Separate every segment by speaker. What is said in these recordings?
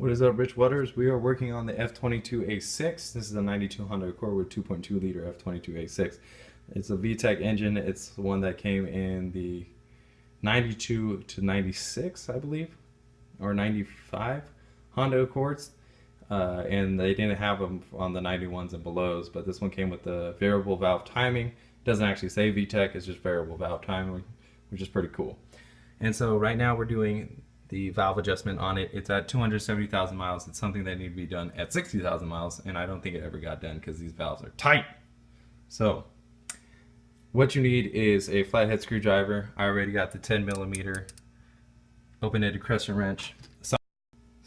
Speaker 1: What is up, Rich Waters? We are working on the F22A6. This is a 92 Honda Accord with 2.2 liter F22A6. It's a VTEC engine. It's the one that came in the 92 to 96, I believe, or 95 Honda Accords. And they didn't have them on the 91s and belows, but this one came with the variable valve timing. It doesn't actually say VTEC, it's just variable valve timing, which is pretty cool. And so right now we're doing the valve adjustment on it. It's at 270,000 miles. It's something that needs to be done at 60,000 miles, and I don't think it ever got done because these valves are tight. So what you need is a flathead screwdriver. I already got the 10 millimeter open-ended crescent wrench. So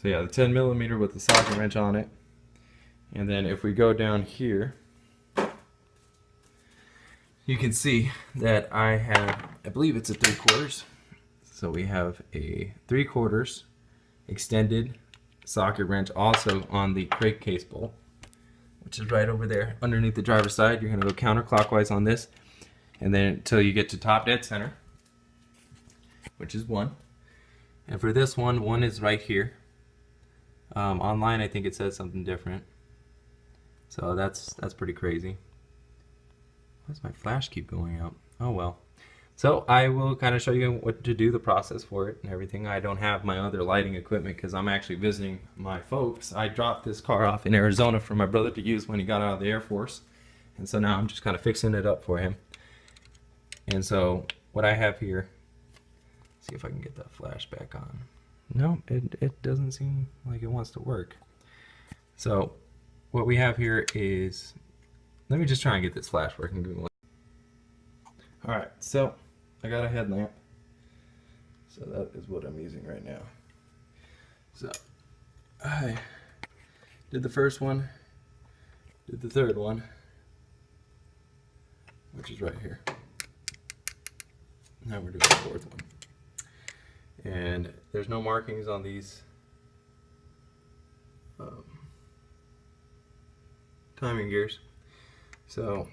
Speaker 1: yeah, the 10 millimeter with the socket wrench on it. And then if we go down here, you can see that I have, I believe it's a 3/4. So we have a 3/4 extended socket wrench also on the crank case bolt, which is right over there underneath the driver's side. You're going to go counterclockwise on this, and then until you get to top dead center, which is 1. And for this one, 1 is right here. Online, I think it says something different. So that's pretty crazy. Why does my flash keep going out? Oh well. So I will kind of show you what to do, the process for it and everything. I don't have my other lighting equipment because I'm actually visiting my folks. I dropped this car off in Arizona for my brother to use when he got out of the Air Force. And so now I'm just kind of fixing it up for him. And so what I have here, see if I can get that flash back on. No, it doesn't seem like it wants to work. So what we have here is, let me just try and get this flash working. Alright, so I got a headlamp. So that is what I'm using right now. So I did the first one, did the third one, which is right here. Now we're doing the fourth one. And there's no markings on these timing gears. So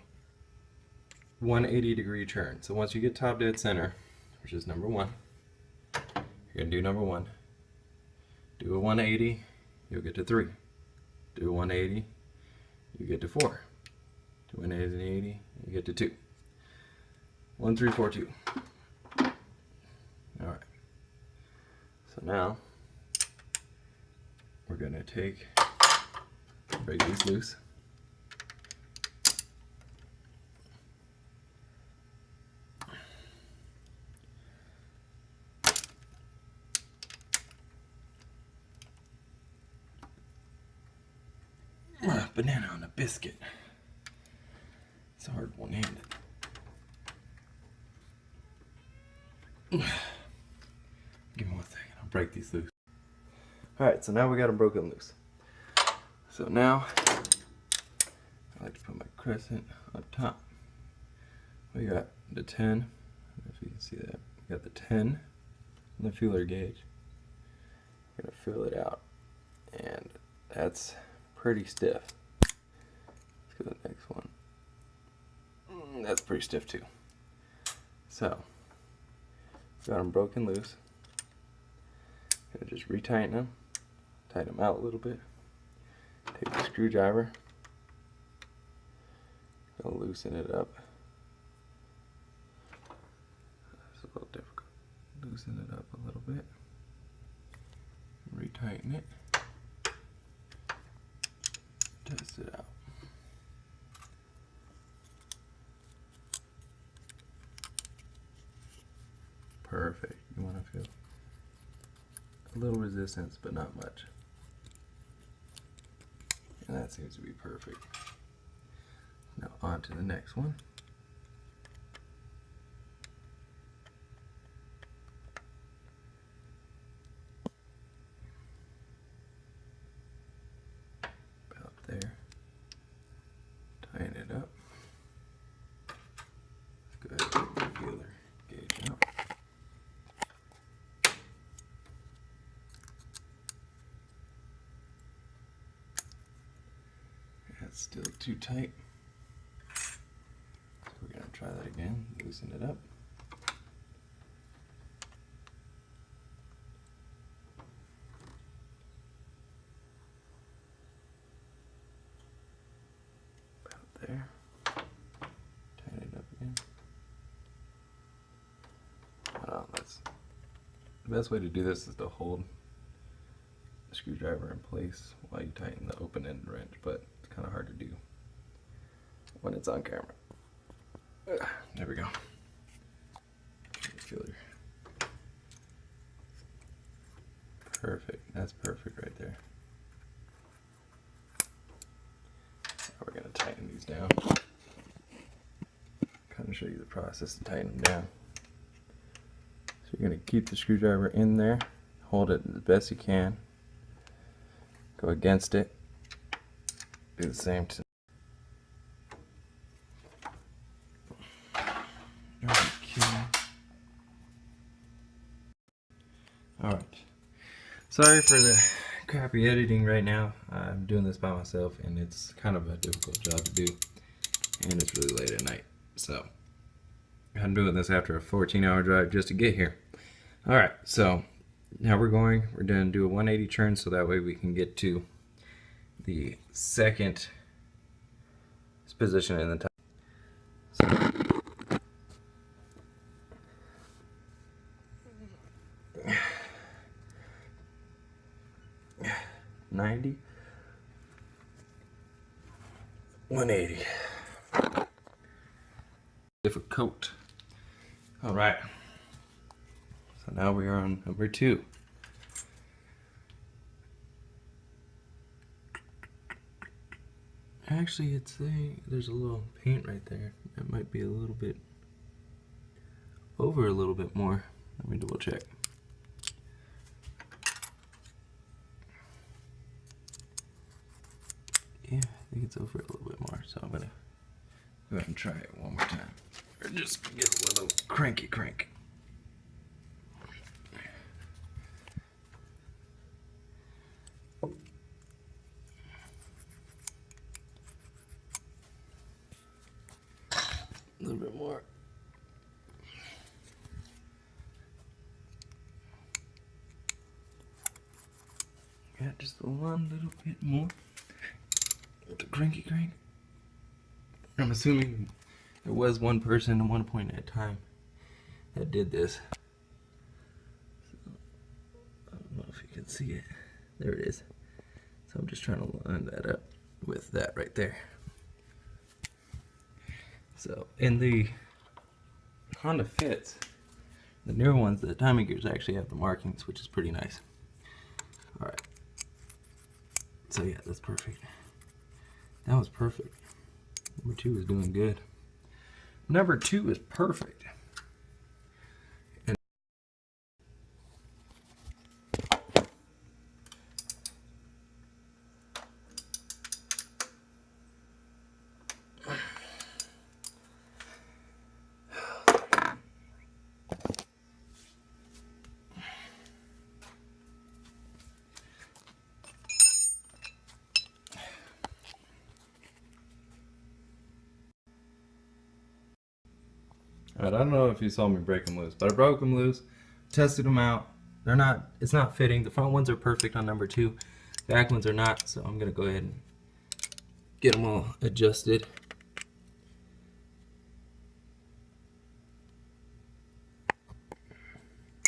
Speaker 1: 180-degree turn. So once you get top dead center, which is number 1, you're going to do number 1. Do a 180, you'll get to 3. Do a 180, you get to 4. Do 180, you get to 2. 1, 3, 4, 2. Alright. So now we're going to break these loose. Banana on a biscuit. It's hard one-handed. Give me 1 second, I'll break these loose. Alright, so now we got them broken loose. So now, I like to put my crescent up top. We got the 10, I don't know if you can see that. We got the 10 on the feeler gauge. We're going to feel it out. And that's pretty stiff. Let's go to the next one. That's pretty stiff too. So, got them broken loose. Gonna just retighten them, tighten them out a little bit. Take the screwdriver, gonna loosen it up. It's a little difficult. Loosen it up a little bit. Retighten it. Test it out. Perfect. You want to feel a little resistance, but not much. And that seems to be perfect. Now on to the next one. About there. Tighten it up. Let's go ahead and take the feeler gauge out. That's still too tight. So we're going to try that again, loosen it up. The best way to do this is to hold the screwdriver in place while you tighten the open end wrench, but it's kind of hard to do when it's on camera. There we go. Perfect. That's perfect right there. Now we're going to tighten these down. Kind of show you the process to tighten them down. So you're going to keep the screwdriver in there, hold it the best you can, go against it, do the same to Alright. Sorry for the crappy editing right now. I'm doing this by myself and it's kind of a difficult job to do. And it's really late at night. So I'm doing this after a 14-hour drive just to get here. Alright, so now we're going to do a 180 turn so that way we can get to the second position in the top. So, 90, 180. Difficult. All right. So now we are on number 2. Actually, there's a little paint right there. That might be a little bit over a little bit more. Let me double check. Yeah, I think it's over a little bit more, so I'm gonna go ahead and try it one more time. Or just get a little cranky crank. A little bit more. Yeah, just one little bit more. The cranky crank. I'm assuming there was one person at one point at a time that did this. So, I don't know if you can see it. There it is. So I'm just trying to line that up with that right there. So in the Honda Fits, the newer ones, the timing gears actually have the markings, which is pretty nice. Alright. So yeah, that's perfect. That was perfect. Number 2 is doing good. Number 2 is perfect. And I don't know if you saw me break them loose, but I broke them loose, tested them out. It's not fitting. The front ones are perfect on number 2. The back ones are not, so I'm gonna go ahead and get them all adjusted. I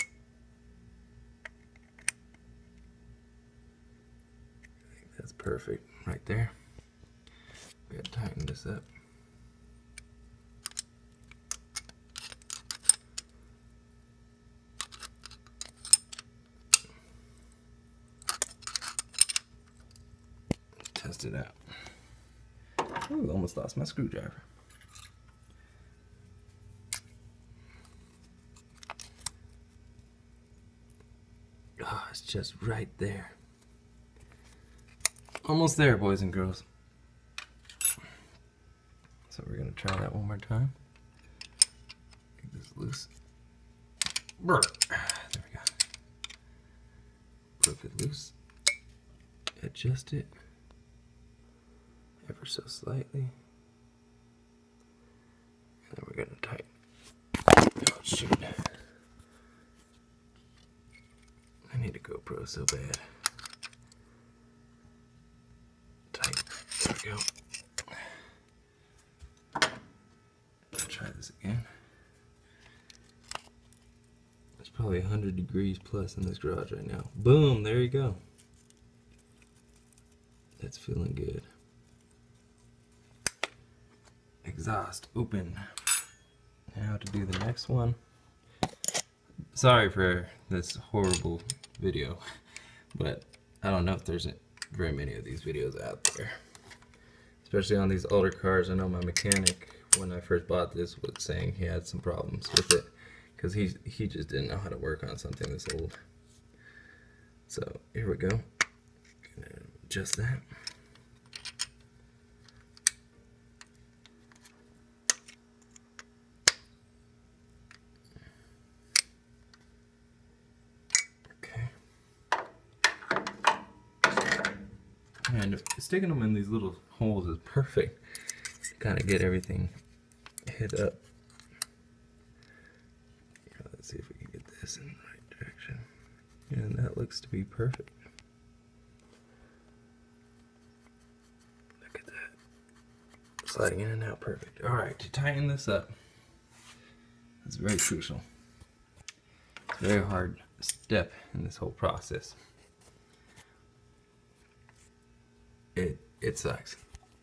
Speaker 1: think that's perfect right there. We gotta tighten this up. Test it out. Ooh, almost lost my screwdriver. Oh, it's just right there. Almost there, boys and girls. So we're gonna try that one more time. Get this loose. There we go. Broke it loose. Adjust it ever so slightly. And then we're gonna tighten. Oh shoot. I need a GoPro so bad. Tight. There we go. Let's try this again. There's probably probably 100 degrees plus in this garage right now. Boom, there you go. That's feeling good. Exhaust open. Now to do the next one. Sorry for this horrible video, but I don't know if there's very many of these videos out there. Especially on these older cars. I know my mechanic, when I first bought this, was saying he had some problems with it because he just didn't know how to work on something this old. So here we go. Gonna adjust that. And sticking them in these little holes is perfect to kind of get everything hit up. Let's see if we can get this in the right direction. And that looks to be perfect. Look at that. Sliding in and out perfect. Alright, to tighten this up, it's very crucial. It's a very hard step in this whole process. It sucks,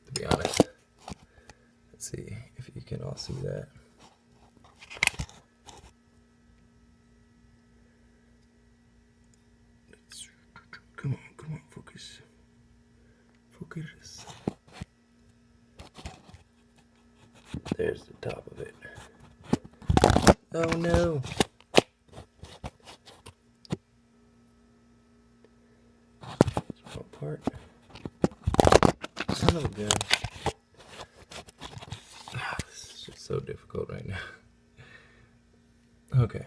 Speaker 1: to be honest. Let's see if you can all see that. Come on, focus. Focus. There's the top of it. Oh no! Small part. Son of a gun. This is just so difficult right now. Okay.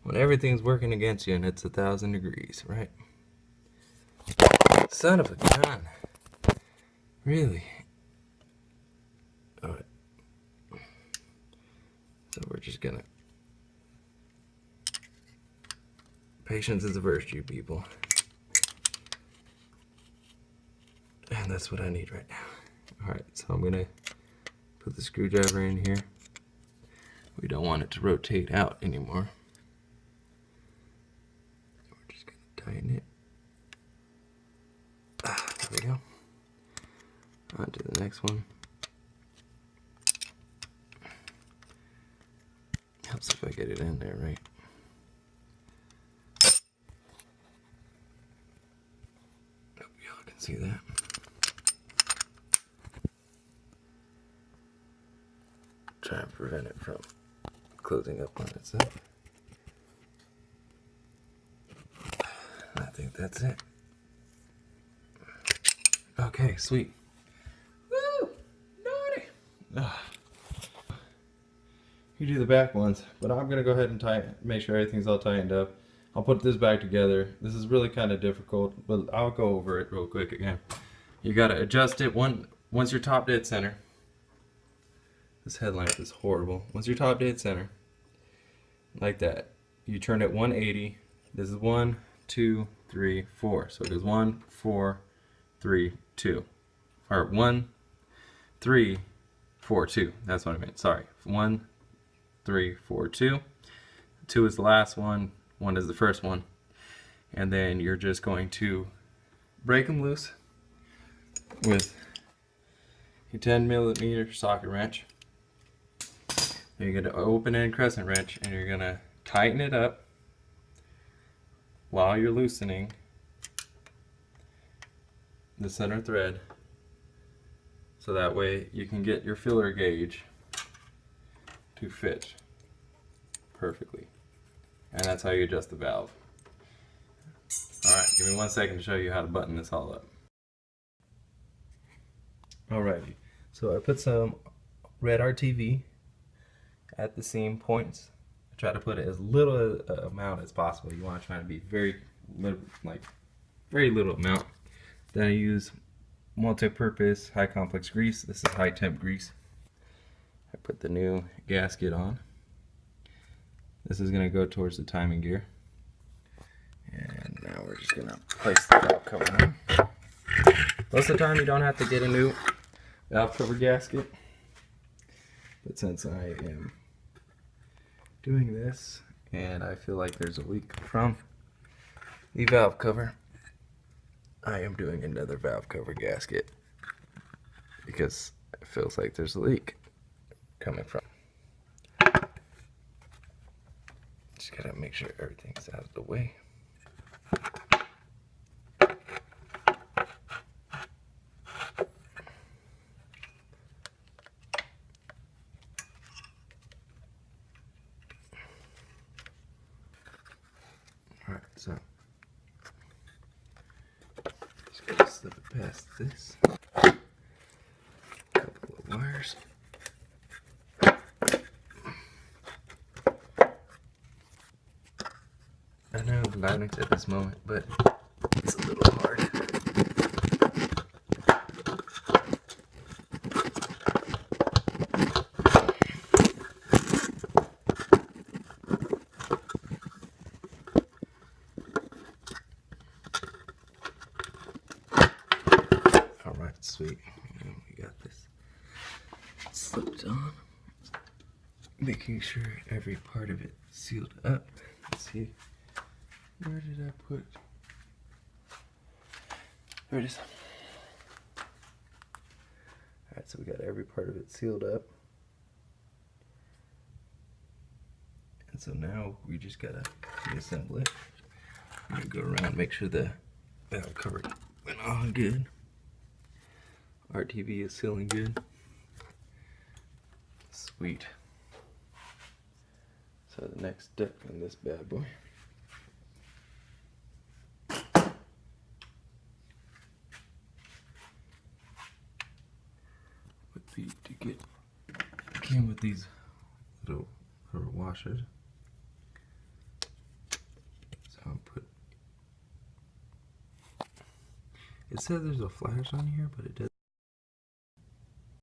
Speaker 1: When everything's working against you and it's 1,000 degrees, right? Son of a gun. Really? Alright. So we're just gonna... Patience is a virtue, people. And that's what I need right now. Alright, so I'm gonna put the screwdriver in here. We don't want it to rotate out anymore. We're just gonna tighten it. There we go. On to the next one. Helps if I get it in there, right? Hope y'all can see that. Try and prevent it from closing up on itself. I think that's it. Okay, sweet. Woo! Naughty! You do the back ones, but I'm gonna go ahead and make sure everything's all tightened up. I'll put this back together. This is really kind of difficult, but I'll go over it real quick again. You gotta adjust it once you're top dead center. This headlamp is horrible. Once you're top dead center, like that, you turn it 180. This is 1, 2, 3, 4. So it goes 1, 4, 3, 2. Or 1, 3, 4, 2. That's what I meant. Sorry. 1, 3, 4, 2. 2 is the last one. 1 is the first one. And then you're just going to break them loose with your 10mm socket wrench. Then you're going to open it in crescent wrench and you're going to tighten it up while you're loosening the center thread, so that way you can get your filler gauge to fit perfectly. And that's how you adjust the valve. Alright, give me 1 second to show you how to button this all up. Alrighty, so I put some red RTV at the seam points. I try to put it as little amount as possible. You want to try to be very little amount. Then I use multi-purpose high complex grease. This is high temp grease. I put the new gasket on. This is going to go towards the timing gear. And now we're just going to place the valve cover on. Most of the time you don't have to get a new valve cover gasket. But since I am doing this and I feel like there's a leak from the valve cover, I am doing another valve cover gasket because it feels like there's a leak coming from. Just gotta make sure everything's out of the way. Alright, so just gotta slip it past this. Couple of wires. I know Linux at this moment, but it's a little hard. Alright, sweet. We got this slipped on. Making sure every part of it sealed up. Let's see. Where did I put? There it is. Alright, so we got every part of it sealed up. And so now we just gotta reassemble it. I'm gonna go around and make sure the valve cover went on good. RTV is sealing good. Sweet. So the next step in this bad boy would be to get, came with these little rubber washers. So I'll put, it says there's a flash on here, but it